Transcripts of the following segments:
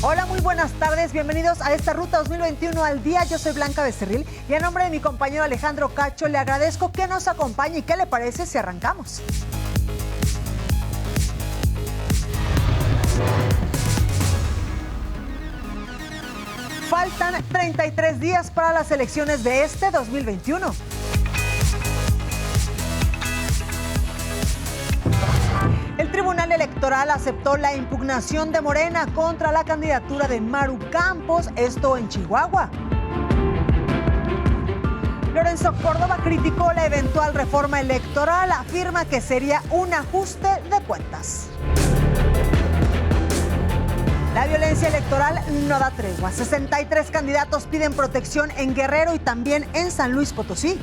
Hola, muy buenas tardes, bienvenidos a esta Ruta 2021 al día. Yo soy Blanca Becerril y a nombre de mi compañero Alejandro Cacho le agradezco que nos acompañe. ¿Y qué le parece si arrancamos? Faltan 33 días para las elecciones de este 2021. El Tribunal Electoral aceptó la impugnación de Morena contra la candidatura de Maru Campos, esto en Chihuahua. Lorenzo Córdoba criticó la eventual reforma electoral, afirma que sería un ajuste de cuentas. La violencia electoral no da tregua. 63 candidatos piden protección en Guerrero y también en San Luis Potosí.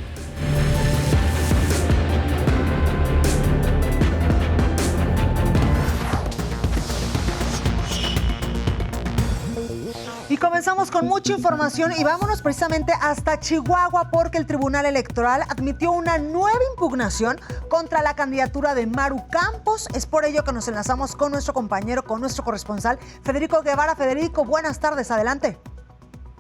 Y comenzamos con mucha información y vámonos precisamente hasta Chihuahua porque el Tribunal Electoral admitió una nueva impugnación contra la candidatura de Maru Campos. Es por ello que nos enlazamos con nuestro compañero, con nuestro corresponsal, Federico Guevara. Federico, buenas tardes, adelante.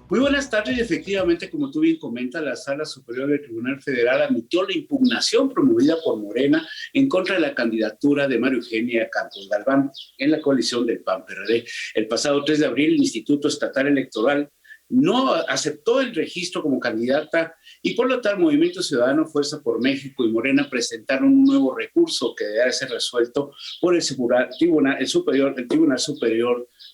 Muy buenas tardes. Efectivamente, como tú bien comentas, la Sala Superior del Tribunal Federal admitió la impugnación promovida por Morena en contra de la candidatura de María Eugenia Campos Galván en la coalición del PAN-PRD. El pasado 3 de abril, el Instituto Estatal Electoral no aceptó el registro como candidata y por lo tanto Movimiento Ciudadano, Fuerza por México y Morena presentaron un nuevo recurso que deberá ser resuelto por el Tribunal Superior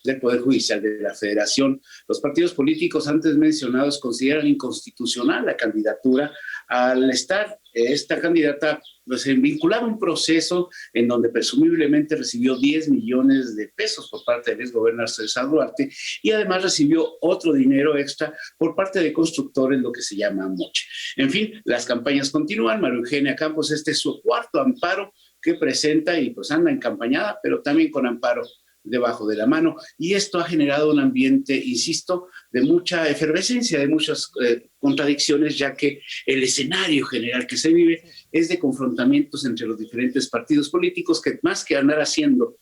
del Poder Judicial de la Federación. Los partidos políticos antes mencionados consideran inconstitucional la candidatura al estar esta candidata vinculada a un proceso en donde presumiblemente recibió 10 millones de pesos por parte del exgobernador César Duarte y además recibió otro dinero extra por parte de constructores, lo que se llama moche. En fin, las campañas continúan. María Eugenia Campos, este es su cuarto amparo que presenta y pues anda encampañada, pero también con amparo debajo de la mano. Y esto ha generado un ambiente, insisto, de mucha efervescencia, de muchas contradicciones, ya que el escenario general que se vive es de confrontamientos entre los diferentes partidos políticos que más que andar haciendo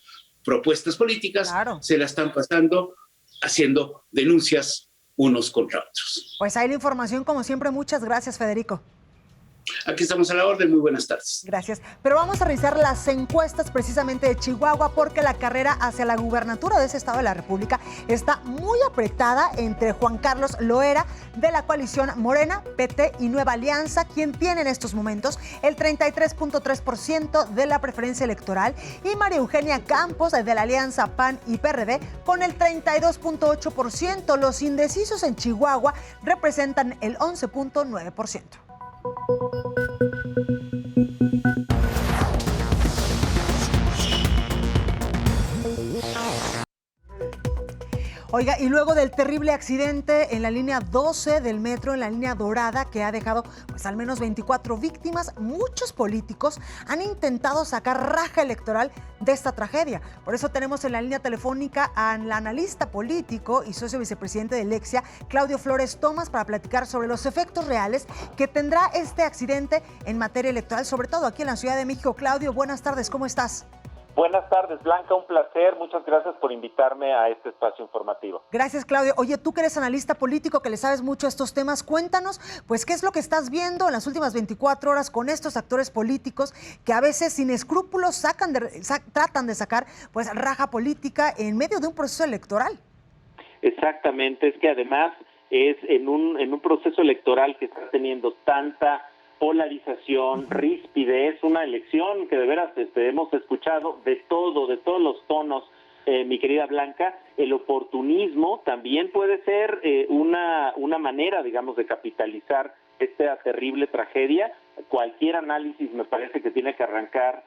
propuestas políticas, claro, se la están pasando haciendo denuncias unos contra otros. Pues ahí la información, como siempre. Muchas gracias, Federico. Aquí estamos a la orden, muy buenas tardes. Gracias. Pero vamos a revisar las encuestas precisamente de Chihuahua porque la carrera hacia la gubernatura de ese estado de la República está muy apretada entre Juan Carlos Loera de la coalición Morena, PT y Nueva Alianza, quien tiene en estos momentos el 33.3% de la preferencia electoral, y María Eugenia Campos de la alianza PAN y PRD con el 32.8%. Los indecisos en Chihuahua representan el 11.9%. Oiga, y luego del terrible accidente en la línea 12 del metro, en la línea dorada, que ha dejado pues al menos 24 víctimas, muchos políticos han intentado sacar raja electoral de esta tragedia. Por eso tenemos en la línea telefónica al analista político y socio vicepresidente de Lexia, Claudio Flores Tomás, para platicar sobre los efectos reales que tendrá este accidente en materia electoral, sobre todo aquí en la Ciudad de México. Claudio, buenas tardes, ¿cómo estás? Buenas tardes, Blanca, un placer. Muchas gracias por invitarme a este espacio informativo. Gracias, Claudio. Oye, tú que eres analista político, que le sabes mucho a estos temas, cuéntanos, pues, ¿qué es lo que estás viendo en las últimas 24 horas con estos actores políticos que a veces sin escrúpulos tratan de sacar, pues, raja política en medio de un proceso electoral? Exactamente, es que además es en un proceso electoral que está teniendo tanta polarización, ríspidez, una elección que de veras hemos escuchado de todos los tonos, mi querida Blanca. El oportunismo también puede ser una manera, digamos, de capitalizar esta terrible tragedia. Cualquier análisis me parece que tiene que arrancar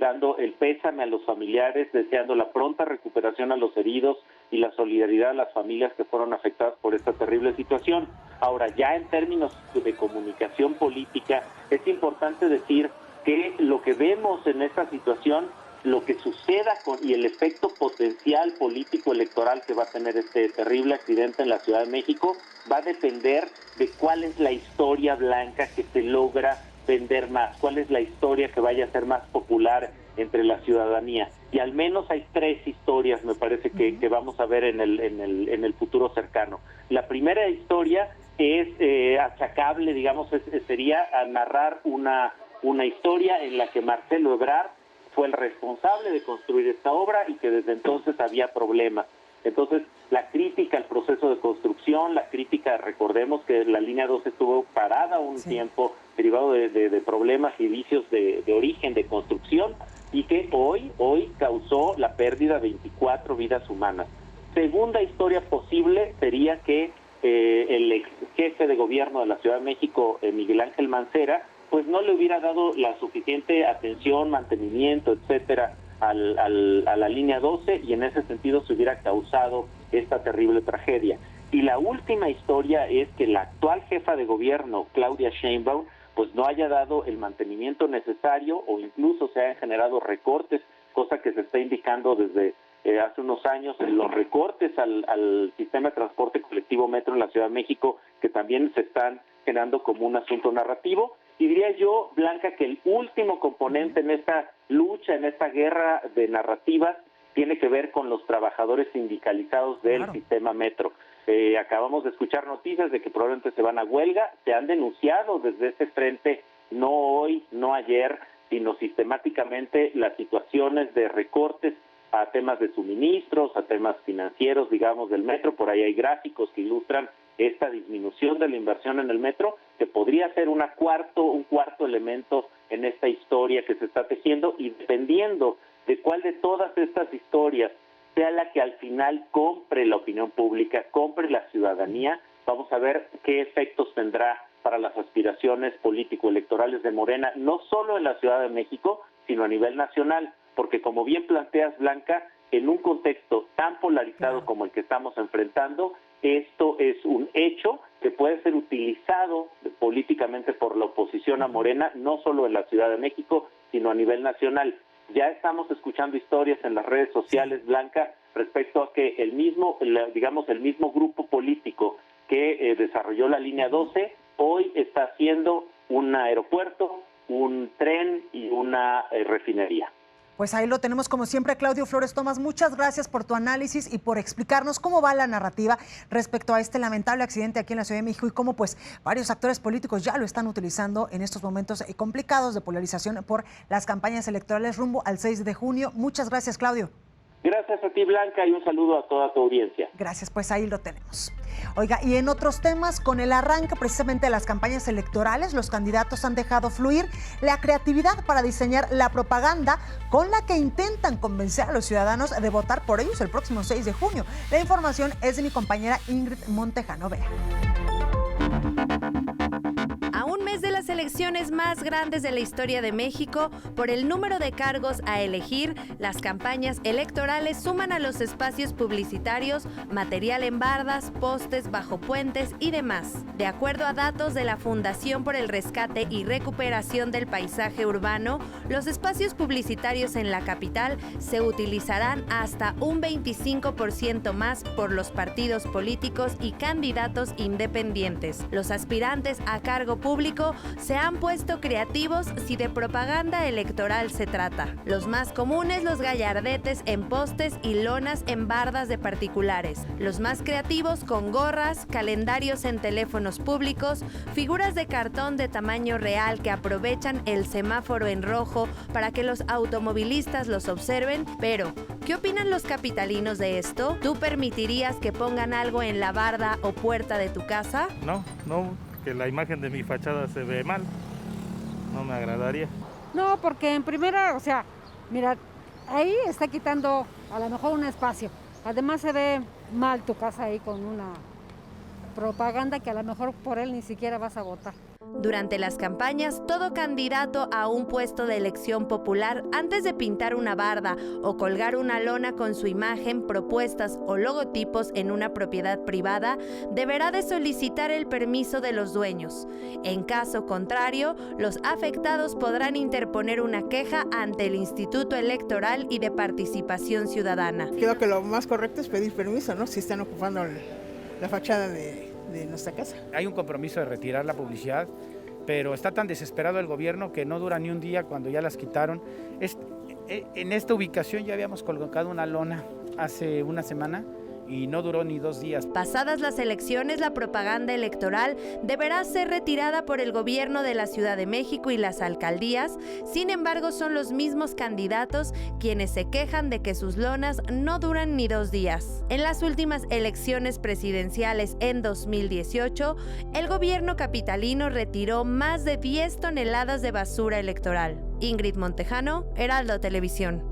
dando el pésame a los familiares, deseando la pronta recuperación a los heridos y la solidaridad a las familias que fueron afectadas por esta terrible situación. Ahora, ya en términos de comunicación política, es importante decir que lo que vemos en esta situación, lo que suceda y el efecto potencial político electoral que va a tener este terrible accidente en la Ciudad de México, va a depender de cuál es la historia, Blanca, que se logra vender más, cuál es la historia que vaya a ser más popular entre la ciudadanía. y al menos hay 3 historias, me parece que vamos a ver en el futuro cercano. La primera historia es achacable, digamos, sería a narrar una historia en la que Marcelo Ebrard fue el responsable de construir esta obra y que desde entonces había problemas. Entonces, la crítica al proceso de construcción, la crítica, recordemos que la línea 12 estuvo parada un tiempo derivado de problemas y vicios de origen de construcción, y que hoy causó la pérdida de 24 vidas humanas. Segunda historia posible sería que el ex jefe de gobierno de la Ciudad de México, Miguel Ángel Mancera, pues no le hubiera dado la suficiente atención, mantenimiento, etcétera, a la línea 12, y en ese sentido se hubiera causado esta terrible tragedia. Y la última historia es que la actual jefa de gobierno, Claudia Sheinbaum, pues no haya dado el mantenimiento necesario, o incluso se hayan generado recortes, cosa que se está indicando desde hace unos años, los recortes al sistema de transporte colectivo metro en la Ciudad de México, que también se están generando como un asunto narrativo. Y diría yo, Blanca, que el último componente en esta lucha, en esta guerra de narrativas, tiene que ver con los trabajadores sindicalizados del sistema metro. Acabamos de escuchar noticias de que probablemente se van a huelga. Se han denunciado desde ese frente, no hoy, no ayer, sino sistemáticamente las situaciones de recortes a temas de suministros, a temas financieros, digamos, del metro. Por ahí hay gráficos que ilustran esta disminución de la inversión en el metro, que podría ser un cuarto elemento en esta historia que se está tejiendo, y dependiendo de cuál de todas estas historias sea la que al final compre la opinión pública, compre la ciudadanía, vamos a ver qué efectos tendrá para las aspiraciones político-electorales de Morena, no solo en la Ciudad de México, sino a nivel nacional, porque como bien planteas, Blanca, en un contexto tan polarizado como el que estamos enfrentando, esto es un hecho que puede ser utilizado políticamente por la oposición a Morena, no solo en la Ciudad de México, sino a nivel nacional. Ya estamos escuchando historias en las redes sociales, Blanca, respecto a que el mismo grupo político que desarrolló la línea 12, hoy está haciendo un aeropuerto, un tren y una refinería. Pues ahí lo tenemos como siempre, Claudio Flores Tomás. Muchas gracias por tu análisis y por explicarnos cómo va la narrativa respecto a este lamentable accidente aquí en la Ciudad de México y cómo pues varios actores políticos ya lo están utilizando en estos momentos complicados de polarización por las campañas electorales rumbo al 6 de junio. Muchas gracias, Claudio. Gracias a ti, Blanca, y un saludo a toda tu audiencia. Gracias, pues ahí lo tenemos. Oiga, y en otros temas, con el arranque precisamente de las campañas electorales, los candidatos han dejado fluir la creatividad para diseñar la propaganda con la que intentan convencer a los ciudadanos de votar por ellos el próximo 6 de junio. La información es de mi compañera Ingrid Montejano. Vea. A un mes de las elecciones más grandes de la historia de México, por el número de cargos a elegir, las campañas electorales suman a los espacios publicitarios material en bardas, postes, bajo puentes y demás. De acuerdo a datos de la Fundación por el Rescate y Recuperación del Paisaje Urbano, los espacios publicitarios en la capital se utilizarán hasta un 25% más por los partidos políticos y candidatos independientes. Los aspirantes a cargo público se han puesto creativos si de propaganda electoral se trata. Los más comunes, los gallardetes en postes y lonas en bardas de particulares. Los más creativos con gorras, calendarios en teléfonos públicos, figuras de cartón de tamaño real que aprovechan el semáforo en rojo para que los automovilistas los observen. Pero, ¿qué opinan los capitalinos de esto? ¿Tú permitirías que pongan algo en la barda o puerta de tu casa? No, que la imagen de mi fachada se ve mal, no me agradaría. No, porque en primera, mira, ahí está quitando a lo mejor un espacio. Además se ve mal tu casa ahí con una propaganda que a lo mejor por él ni siquiera vas a votar. Durante las campañas, todo candidato a un puesto de elección popular, antes de pintar una barda o colgar una lona con su imagen, propuestas o logotipos en una propiedad privada, deberá de solicitar el permiso de los dueños. En caso contrario, los afectados podrán interponer una queja ante el Instituto Electoral y de Participación Ciudadana. Creo que lo más correcto es pedir permiso, ¿no? Si están ocupando la fachada de nuestra casa. Hay un compromiso de retirar la publicidad, pero está tan desesperado el gobierno que no dura ni un día cuando ya las quitaron. En esta ubicación ya habíamos colocado una lona hace una semana y no duró ni 2 días. Pasadas las elecciones, la propaganda electoral deberá ser retirada por el gobierno de la Ciudad de México y las alcaldías. Sin embargo, son los mismos candidatos quienes se quejan de que sus lonas no duran ni 2 días. En las últimas elecciones presidenciales en 2018, el gobierno capitalino retiró más de 10 toneladas de basura electoral. Ingrid Montejano, Heraldo Televisión.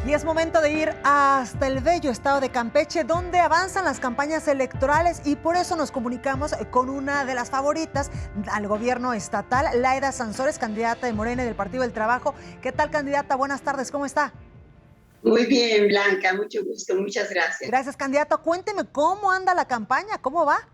Y es momento de ir hasta el bello estado de Campeche, donde avanzan las campañas electorales, y por eso nos comunicamos con una de las favoritas al gobierno estatal, Laida Sansores, candidata de Morena y del Partido del Trabajo. ¿Qué tal, candidata? Buenas tardes, ¿cómo está? Muy bien, Blanca, mucho gusto, muchas gracias. Gracias, candidata. Cuénteme cómo anda la campaña, cómo va.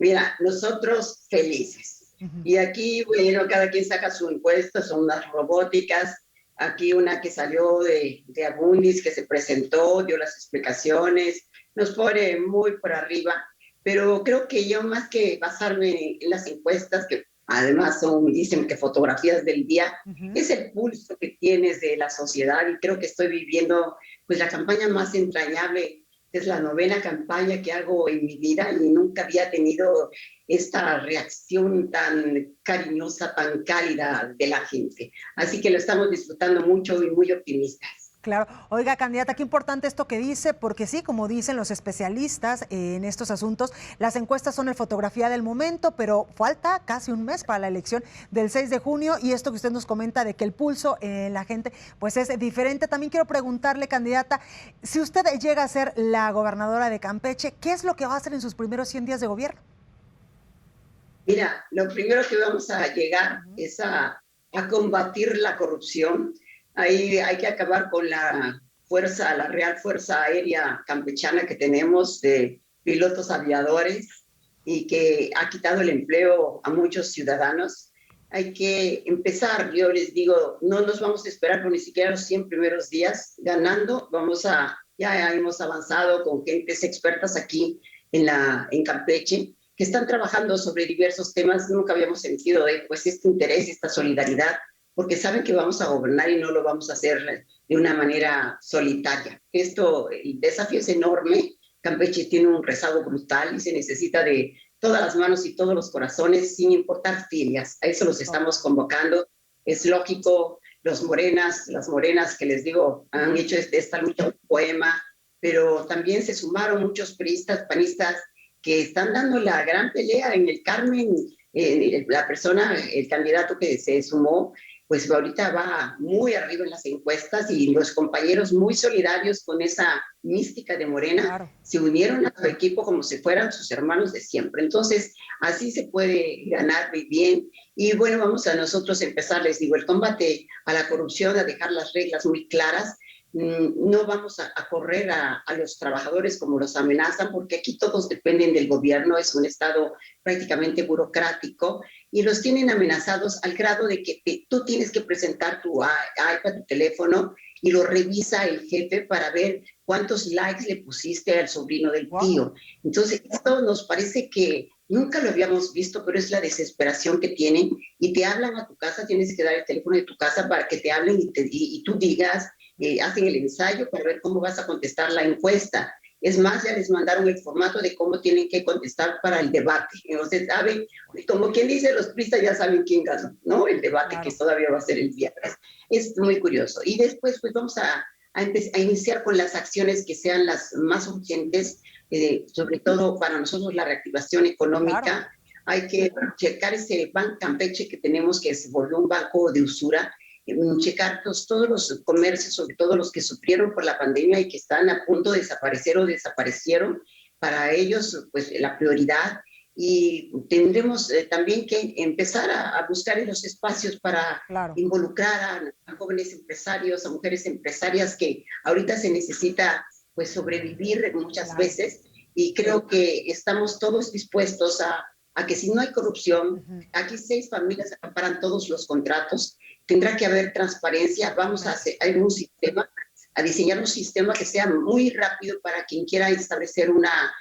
Mira, nosotros felices. Y aquí, bueno, cada quien saca su encuesta, son unas robóticas. Aquí una que salió de Abundis, que se presentó, dio las explicaciones, nos pone muy por arriba, pero creo que yo, más que basarme en las encuestas, que además dicen que fotografías del día, es el pulso que tienes de la sociedad, y creo que estoy viviendo pues la campaña más entrañable. Es la 9ª campaña que hago en mi vida y nunca había tenido esta reacción tan cariñosa, tan cálida de la gente. Así que lo estamos disfrutando mucho y muy optimistas. Claro. Oiga, candidata, qué importante esto que dice, porque sí, como dicen los especialistas en estos asuntos, las encuestas son la fotografía del momento, pero falta casi un mes para la elección del 6 de junio, y esto que usted nos comenta de que el pulso en la gente pues es diferente. También quiero preguntarle, candidata, si usted llega a ser la gobernadora de Campeche, ¿qué es lo que va a hacer en sus primeros 100 días de gobierno? Mira, lo primero que vamos a llegar es a combatir la corrupción. Ahí hay que acabar con la Real Fuerza Aérea Campechana que tenemos de pilotos aviadores y que ha quitado el empleo a muchos ciudadanos. Hay que empezar, yo les digo, no nos vamos a esperar por ni siquiera los 100 primeros días ganando. Ya hemos avanzado con gentes expertas aquí en Campeche, que están trabajando sobre diversos temas. Nunca habíamos sentido pues este interés, esta solidaridad, porque saben que vamos a gobernar y no lo vamos a hacer de una manera solitaria. El desafío es enorme. Campeche tiene un rezago brutal y se necesita de todas las manos y todos los corazones, sin importar filias. A eso los estamos convocando. Es lógico, las morenas que les digo, han hecho esta lucha un poema, pero también se sumaron muchos priistas, panistas, que están dando la gran pelea en el Carmen. El candidato que se sumó, pues ahorita va muy arriba en las encuestas, y los compañeros muy solidarios con esa mística de Morena, claro, se unieron a su equipo como si fueran sus hermanos de siempre. Entonces, así se puede ganar muy bien. Y bueno, vamos a nosotros empezar, les digo, el combate a la corrupción, a dejar las reglas muy claras. No vamos a correr a los trabajadores como los amenazan, porque aquí todos dependen del gobierno, es un estado prácticamente burocrático, y los tienen amenazados al grado de que tú tienes que presentar tu iPad, tu teléfono, y lo revisa el jefe para ver cuántos likes le pusiste al sobrino del tío. Entonces, esto nos parece que nunca lo habíamos visto, pero es la desesperación que tienen, y te hablan a tu casa, tienes que dar el teléfono de tu casa para que te hablen y tú digas. Hacen el ensayo para ver cómo vas a contestar la encuesta. Es más, ya les mandaron el formato de cómo tienen que contestar para el debate. Entonces, saben, como quien dice, los priistas ya saben quién ganó, ¿no? El debate, claro, que todavía va a ser el viernes. Es muy curioso. Y después, pues vamos a iniciar con las acciones que sean las más urgentes, sobre todo para nosotros la reactivación económica. Claro. Hay que checar ese Banco Campeche que tenemos, que se volvió un banco de usura. Checar todos los comercios, sobre todo los que sufrieron por la pandemia y que están a punto de desaparecer o desaparecieron. Para ellos, pues la prioridad. Y tendremos también que empezar a buscar en los espacios para, claro, involucrar a jóvenes empresarios, a mujeres empresarias, que ahorita se necesita pues sobrevivir muchas, claro, veces, y creo que estamos todos dispuestos a que si no hay corrupción, aquí 6 familias acaparan todos los contratos. Tendrá que haber transparencia. Vamos a diseñar un sistema que sea muy rápido para quien quiera establecer una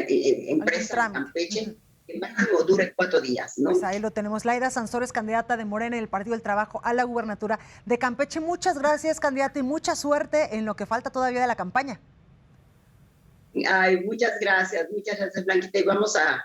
empresa en Campeche. que máximo dure 4 días, ¿no? Pues ahí lo tenemos. Laida Sansores, candidata de Morena y del Partido del Trabajo a la gubernatura de Campeche. Muchas gracias, candidata, y mucha suerte en lo que falta todavía de la campaña. Ay, muchas gracias, Blanquita. Y vamos a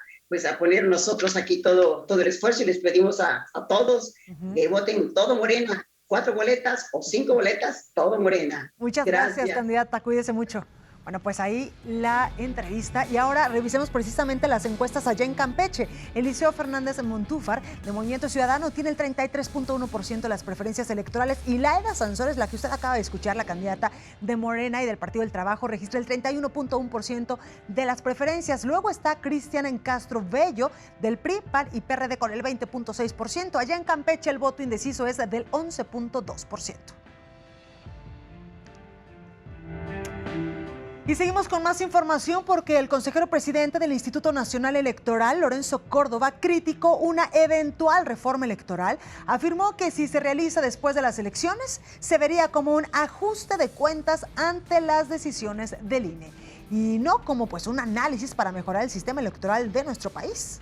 poner nosotros aquí todo el esfuerzo y les pedimos a todos que voten todo Morena. 4 boletas o 5 boletas, todo Morena. Muchas gracias, candidata. Cuídese mucho. Bueno, pues ahí la entrevista. Y ahora revisemos precisamente las encuestas allá en Campeche. Eliseo Fernández Montúfar, de Movimiento Ciudadano, tiene el 33.1% de las preferencias electorales. Y Laida Sansores, la que usted acaba de escuchar, la candidata de Morena y del Partido del Trabajo, registra el 31.1% de las preferencias. Luego está Cristian Castro Bello, del PRI, PAN y PRD, con el 20.6%. Allá en Campeche el voto indeciso es del 11.2%. Y seguimos con más información porque el consejero presidente del Instituto Nacional Electoral, Lorenzo Córdoba, criticó una eventual reforma electoral. Afirmó que si se realiza después de las elecciones, se vería como un ajuste de cuentas ante las decisiones del INE y no como un análisis para mejorar el sistema electoral de nuestro país.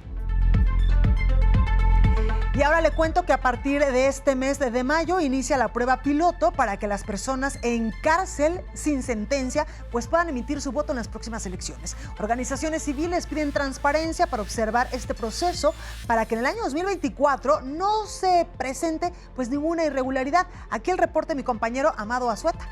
Y ahora le cuento que a partir de este mes de mayo inicia la prueba piloto para que las personas en cárcel sin sentencia puedan emitir su voto en las próximas elecciones. Organizaciones civiles piden transparencia para observar este proceso para que en el año 2024 no se presente ninguna irregularidad. Aquí el reporte de mi compañero Amado Azueta.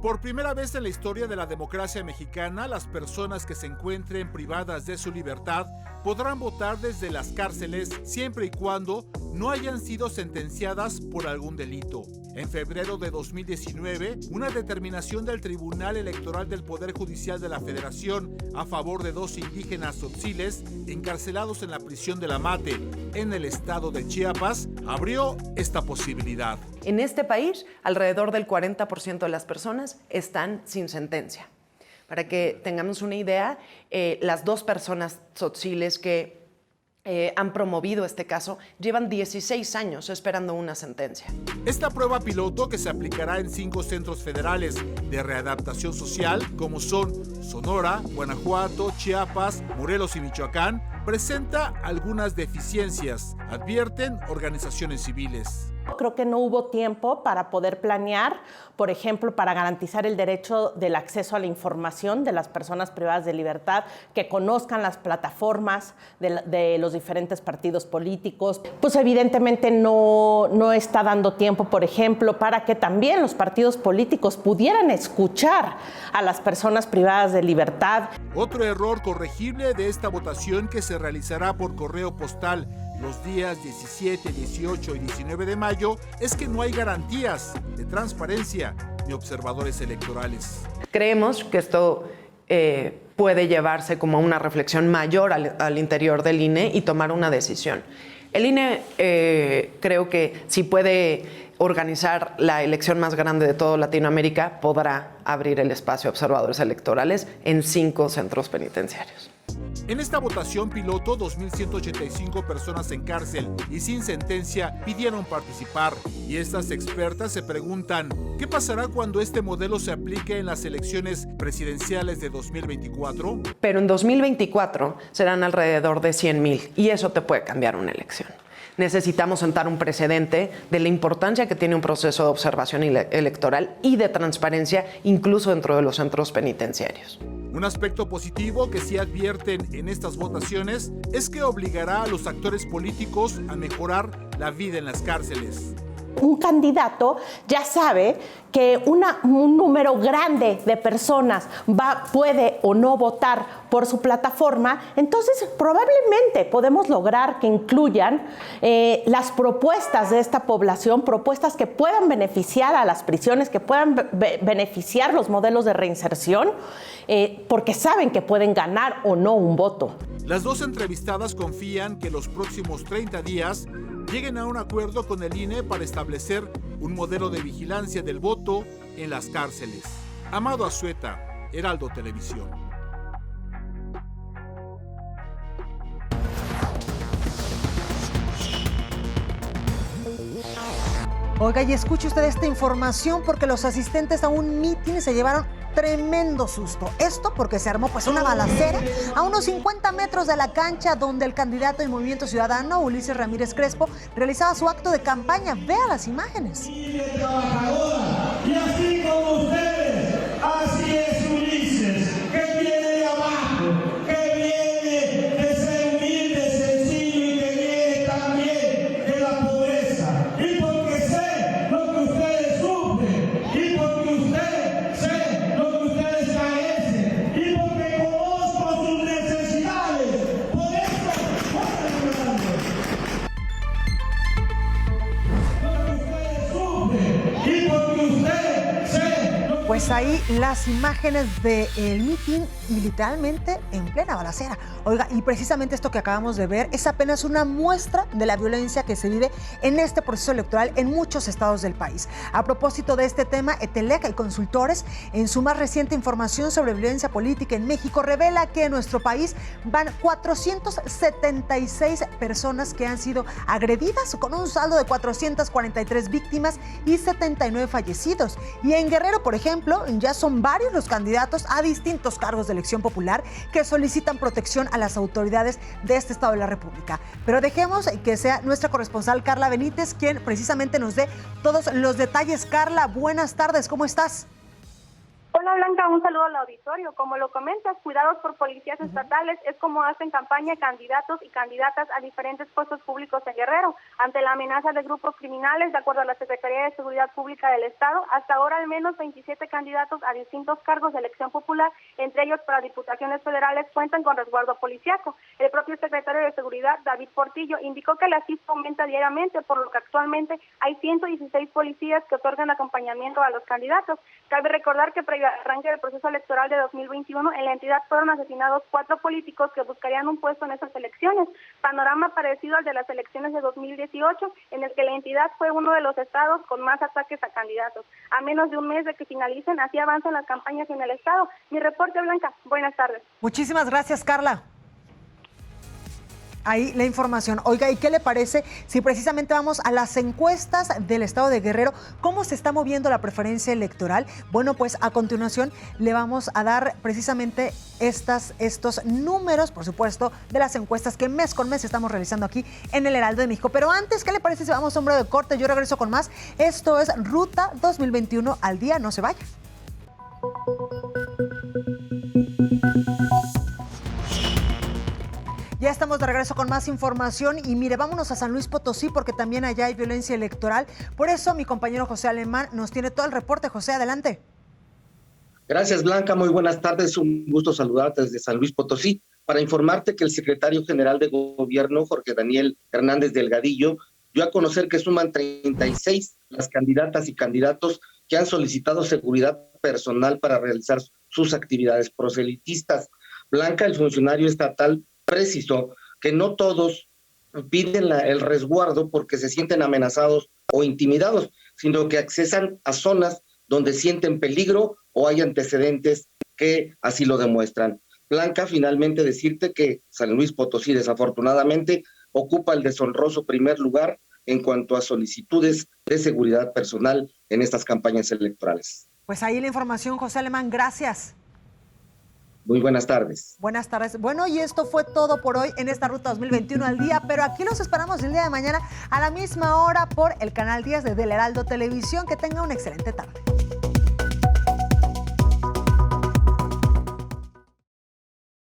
Por primera vez en la historia de la democracia mexicana, las personas que se encuentren privadas de su libertad podrán votar desde las cárceles siempre y cuando no hayan sido sentenciadas por algún delito. En febrero de 2019, una determinación del Tribunal Electoral del Poder Judicial de la Federación a favor de 2 indígenas tzotziles encarcelados en la prisión de La Mate, en el estado de Chiapas, abrió esta posibilidad. En este país, alrededor del 40% de las personas están sin sentencia. Para que tengamos una idea, las 2 personas tzotziles que han promovido este caso llevan 16 años esperando una sentencia. Esta prueba piloto, que se aplicará en 5 centros federales de readaptación social, como son Sonora, Guanajuato, Chiapas, Morelos y Michoacán, presenta algunas deficiencias, advierten organizaciones civiles. Creo que no hubo tiempo para poder planear, por ejemplo, para garantizar el derecho del acceso a la información de las personas privadas de libertad, que conozcan las plataformas de los diferentes partidos políticos. Pues evidentemente no está dando tiempo, por ejemplo, para que también los partidos políticos pudieran escuchar a las personas privadas de libertad. Otro error corregible de esta votación, que se realizará por correo postal los días 17, 18 y 19 de mayo, es que no hay garantías de transparencia ni observadores electorales. Creemos que esto puede llevarse como a una reflexión mayor al interior del INE y tomar una decisión. El INE creo que si puede organizar la elección más grande de toda Latinoamérica, podrá abrir el espacio a observadores electorales en 5 centros penitenciarios. En esta votación piloto, 2.185 personas en cárcel y sin sentencia pidieron participar. Y estas expertas se preguntan, ¿qué pasará cuando este modelo se aplique en las elecciones presidenciales de 2024? Pero en 2024 serán alrededor de 100,000 y eso te puede cambiar una elección. Necesitamos sentar un precedente de la importancia que tiene un proceso de observación electoral y de transparencia, incluso dentro de los centros penitenciarios. Un aspecto positivo que sí advierten en estas votaciones es que obligará a los actores políticos a mejorar la vida en las cárceles. Un candidato ya sabe que un número grande de personas puede o no votar por su plataforma, entonces probablemente podemos lograr que incluyan las propuestas de esta población, propuestas que puedan beneficiar a las prisiones, que puedan beneficiar los modelos de reinserción, porque saben que pueden ganar o no un voto. Las 2 entrevistadas confían que los próximos 30 días lleguen a un acuerdo con el INE para establecer un modelo de vigilancia del voto en las cárceles. Amado Azueta, Heraldo Televisión. Oiga, y escuche usted esta información porque los asistentes a un mitin se llevaron tremendo susto. Esto porque se armó pues una balacera a unos 50 metros de la cancha donde el candidato del Movimiento Ciudadano, Ulises Ramírez Crespo, realizaba su acto de campaña. Vea las imágenes. Y así como ustedes, así es Ulises, que viene de abajo, que viene de ser humilde, sencillo y que viene también de la pobreza. Y porque sé lo que ustedes sufren, y porque sé lo que ustedes carecen, y porque conozco sus necesidades, por eso estoy ayudando. Lo que ustedes sufren, y porque ustedes sé. Pues ahí las imágenes del mitin y literalmente en plena balacera. Oiga, y precisamente esto que acabamos de ver es apenas una muestra de la violencia que se vive en este proceso electoral en muchos estados del país. A propósito de este tema, ETELEC y Consultores, en su más reciente información sobre violencia política en México, revela que en nuestro país van 476 personas que han sido agredidas, con un saldo de 443 víctimas y 79 fallecidos. Y en Guerrero, por ejemplo, ya son varios los candidatos a distintos cargos de elección popular que solicitan protección a las autoridades de este estado de la República. Pero dejemos que sea nuestra corresponsal Carla Benítez quien precisamente nos dé todos los detalles. Carla, buenas tardes, ¿cómo estás? Hola Blanca, un saludo al auditorio. Como lo comentas, cuidados por policías estatales es como hacen campaña candidatos y candidatas a diferentes puestos públicos en Guerrero. Ante la amenaza de grupos criminales, de acuerdo a la Secretaría de Seguridad Pública del Estado, hasta ahora al menos 27 candidatos a distintos cargos de elección popular, entre ellos para diputaciones federales, cuentan con resguardo policiaco. El propio secretario de Seguridad, David Portillo, indicó que la cifra aumenta diariamente, por lo que actualmente hay 116 policías que otorgan acompañamiento a los candidatos. Cabe recordar que previo al arranque del proceso electoral de 2021, en la entidad fueron asesinados 4 políticos que buscarían un puesto en esas elecciones. Panorama parecido al de las elecciones de 2018, en el que la entidad fue uno de los estados con más ataques a candidatos. A menos de un mes de que finalicen, así avanzan las campañas en el estado. Mi reporte, Blanca. Buenas tardes. Muchísimas gracias, Carla. Ahí la información. Oiga, ¿y qué le parece si precisamente vamos a las encuestas del estado de Guerrero? ¿Cómo se está moviendo la preferencia electoral? Bueno, pues a continuación le vamos a dar precisamente estos números, por supuesto, de las encuestas que mes con mes estamos realizando aquí en el Heraldo de México. Pero antes, ¿qué le parece si vamos a un breve corte? Yo regreso con más. Esto es Ruta 2021 al día. No se vaya. Ya estamos de regreso con más información y mire, vámonos a San Luis Potosí porque también allá hay violencia electoral. Por eso mi compañero José Alemán nos tiene todo el reporte. José, adelante. Gracias, Blanca. Muy buenas tardes. Un gusto saludarte desde San Luis Potosí para informarte que el secretario general de Gobierno, Jorge Daniel Hernández Delgadillo, dio a conocer que suman 36 las candidatas y candidatos que han solicitado seguridad personal para realizar sus actividades proselitistas. Blanca, el funcionario estatal, precisó que no todos piden el resguardo porque se sienten amenazados o intimidados, sino que accesan a zonas donde sienten peligro o hay antecedentes que así lo demuestran. Blanca, finalmente decirte que San Luis Potosí desafortunadamente ocupa el deshonroso primer lugar en cuanto a solicitudes de seguridad personal en estas campañas electorales. Pues ahí la información, José Alemán, gracias. Muy buenas tardes. Buenas tardes. Bueno, y esto fue todo por hoy en esta Ruta 2021 al día, pero aquí los esperamos el día de mañana a la misma hora por el canal 10 de Del Heraldo Televisión. Que tenga una excelente tarde.